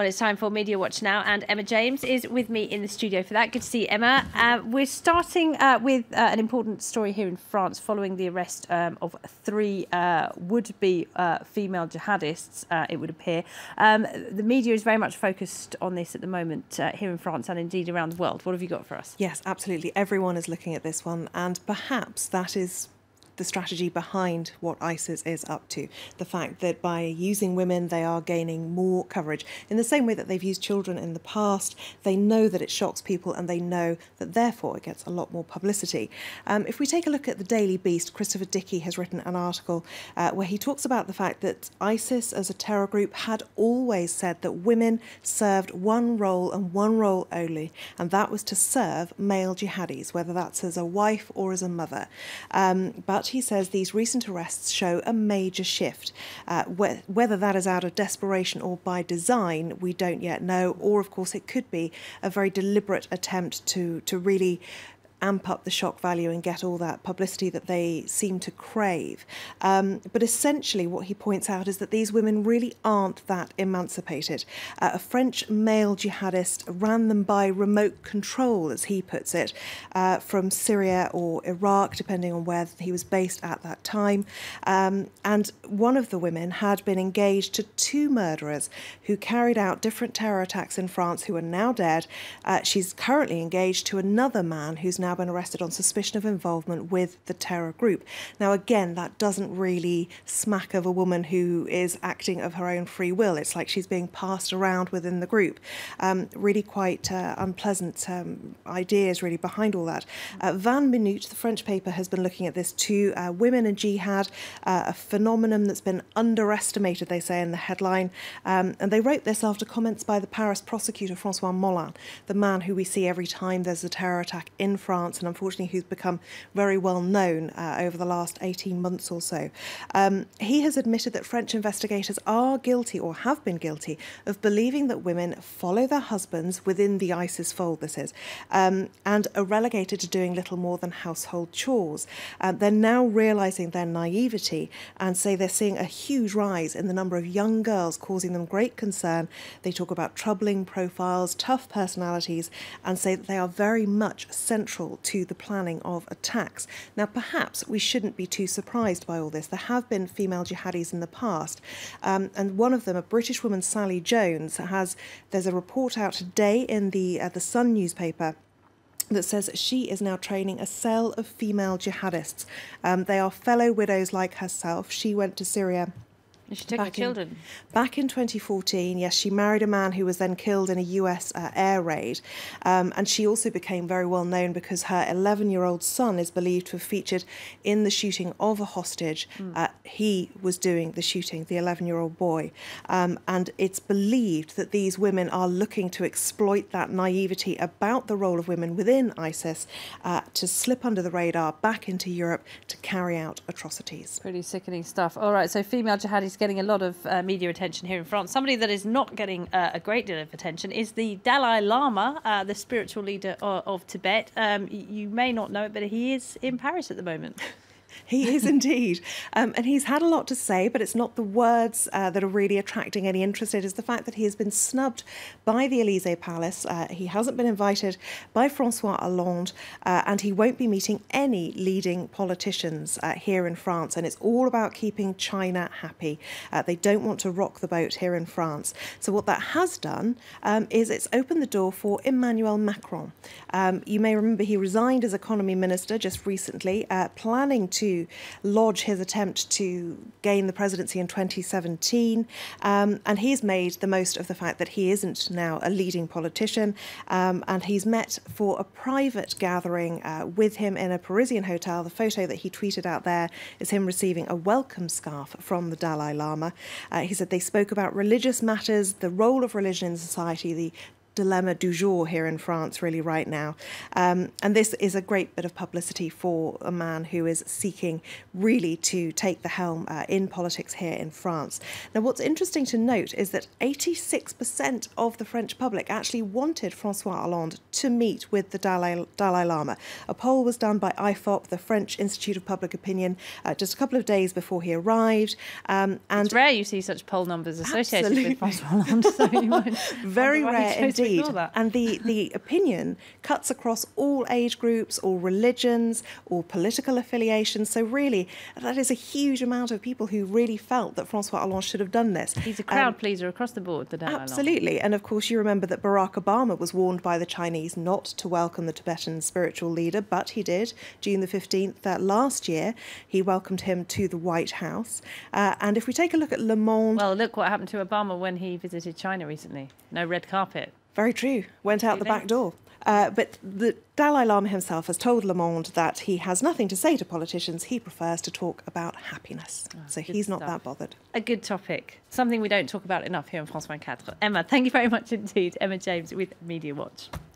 Well, it's time for Media Watch now, and Emma James is with me in the studio for that. Good to see you, Emma. We're starting with an important story here in France following the arrest of 3 would-be female jihadists, it would appear. The media is very much focused on this at the moment here in France and indeed around the world. What have you got for us? Yes, absolutely. Everyone is looking at this one, and perhaps that is the strategy behind what ISIS is up to. The fact that by using women, they are gaining more coverage. In the same way that they've used children in the past, they know that it shocks people and they know that therefore it gets a lot more publicity. If we take a look at the Daily Beast, Christopher Dickey has written an article where he talks about the fact that ISIS as a terror group had always said that women served one role and one role only, and that was to serve male jihadis, whether that's as a wife or as a mother. But he says these recent arrests show a major shift. Whether that is out of desperation or by design, we don't yet know. Or, of course, it could be a very deliberate attempt to really amp up the shock value and get all that publicity that they seem to crave. But essentially what he points out is that these women really aren't that emancipated. A French male jihadist ran them by remote control, as he puts it, from Syria or Iraq, depending on where he was based at that time. And one of the women had been engaged to 2 murderers who carried out different terror attacks in France who are now dead. She's currently engaged to another man who's now been arrested on suspicion of involvement with the terror group. Now, again, that doesn't really smack of a woman who is acting of her own free will. It's like she's being passed around within the group. Really quite unpleasant ideas really behind all that. 20 Minutes, the French paper, has been looking at this too. Women and jihad, a phenomenon that's been underestimated, they say in the headline. And they wrote this after comments by the Paris prosecutor, François Hollande, the man who we see every time there's a terror attack in France, and unfortunately who's become very well known over the last 18 months or so. He has admitted that French investigators are guilty, or have been guilty, of believing that women follow their husbands within the ISIS fold, this is, and are relegated to doing little more than household chores. They're now realising their naivety and say they're seeing a huge rise in the number of young girls, causing them great concern. They talk about troubling profiles, tough personalities, and say that they are very much central to the planning of attacks. Now, perhaps we shouldn't be too surprised by all this. There have been female jihadis in the past, and one of them, a British woman, Sally Jones, there's a report out today in the Sun newspaper that says she is now training a cell of female jihadists. They are fellow widows like herself. She went to Syria. She took her children. Back in 2014, yes, she married a man who was then killed in a US air raid. And she also became very well known because her 11-year-old son is believed to have featured in the shooting of a hostage. He was doing the shooting, the 11-year-old boy. And it's believed that these women are looking to exploit that naivety about the role of women within ISIS to slip under the radar back into Europe to carry out atrocities. Pretty sickening stuff. All right, so female jihadis getting a lot of media attention here in France. Somebody that is not getting a great deal of attention is the Dalai Lama, the spiritual leader of Tibet. You may not know it, but he is in Paris at the moment. He is indeed. And he's had a lot to say, but it's not the words that are really attracting any interest. It is the fact that he has been snubbed by the Élysée Palace. He hasn't been invited by François Hollande, and he won't be meeting any leading politicians here in France. And it's all about keeping China happy. They don't want to rock the boat here in France. So what that has done is it's opened the door for Emmanuel Macron. You may remember he resigned as economy minister just recently, planning to lodge his attempt to gain the presidency in 2017, and he's made the most of the fact that he isn't now a leading politician, and he's met for a private gathering with him in a Parisian hotel. The photo that he tweeted out there is him receiving a welcome scarf from the Dalai Lama. He said they spoke about religious matters, the role of religion in society, the dilemma du jour here in France really right now. And this is a great bit of publicity for a man who is seeking really to take the helm in politics here in France. Now, what's interesting to note is that 86% of the French public actually wanted François Hollande to meet with the Dalai Lama. A poll was done by IFOP, the French Institute of Public Opinion, just a couple of days before he arrived. And it's rare you see such poll numbers associated with François Hollande. So you might very rare indeed. And the opinion cuts across all age groups, all religions, all political affiliations. So really, that is a huge amount of people who really felt that François Hollande should have done this. He's a crowd pleaser across the board, the Dalai Lama. Absolutely. And of course, you remember that Barack Obama was warned by the Chinese not to welcome the Tibetan spiritual leader, but he did. June the 15th last year, he welcomed him to the White House. And if we take a look at Le Monde... Well, look what happened to Obama when he visited China recently. No red carpet. Very true. Went out the back door. But the Dalai Lama himself has told Le Monde that he has nothing to say to politicians. He prefers to talk about happiness. So he's not that bothered. A good topic. Something we don't talk about enough here on France 24. Emma, thank you very much indeed. Emma James with MediaWatch.